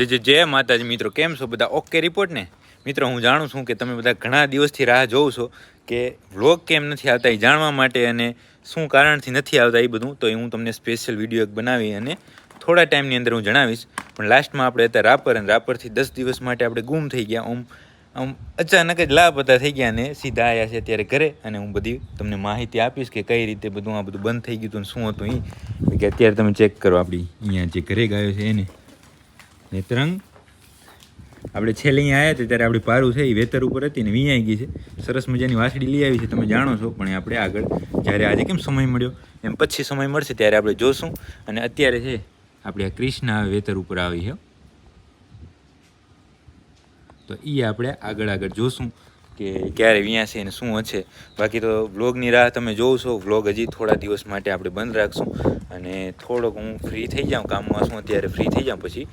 જય માતાજી મિત્રો, કેમ છો બધા? ઓકે રિપોર્ટ ને મિત્રો? હું જાણું છું કે તમે બધા ઘણા દિવસથી રાહ જોવો છો કે વ્લોગ કેમ નથી આવતા એ જાણવા માટે, અને શું કારણથી નથી આવતા એ બધું. તો એ હું તમને સ્પેશિયલ વિડીયો એક બનાવી અને થોડા ટાઈમની અંદર હું જણાવીશ. પણ લાસ્ટમાં આપણે હતા રાપર, અને રાપરથી 10 દિવસ માટે આપણે ગુમ થઈ ગયા. આમ અચાનક જ લાપતા થઈ ગયા અને સીધા આવ્યા છે અત્યારે ઘરે. અને હું બધી તમને માહિતી આપીશ કે કઈ રીતે બધું આ બધું બંધ થઈ ગયું હતું, શું હતું એ. કે અત્યારે તમે ચેક કરો, આપણી અહીંયા જે ઘરે ગાયો છે એને નેત્રંગ. આપણે છેલ્લે અહીંયા આવ્યા હતા ત્યારે આપણી પારું છે એ વેતર ઉપર હતી ને વિયાઈ ગઈ છે. સરસ મજાની વાસળી લઈ આવી છે, તમે જાણો છો. પણ આપણે આગળ જ્યારે આજે કેમ સમય મળ્યો એમ પછી સમય મળશે ત્યારે આપણે જોશું. અને અત્યારે છે આપણે આ કૃષ્ણ વેતર ઉપર આવી છે, તો એ આપણે આગળ જોશું કે ક્યારે વ્યાસે અને શું હશે. બાકી તો વ્લોગની રાહ તમે જોવો છો. વ્લોગ હજી થોડા દિવસ માટે આપણે બંધ રાખશું, અને થોડોક હું ફ્રી થઈ જાઉં કામમાં છું અત્યારે, ફ્રી થઈ જાઉં પછી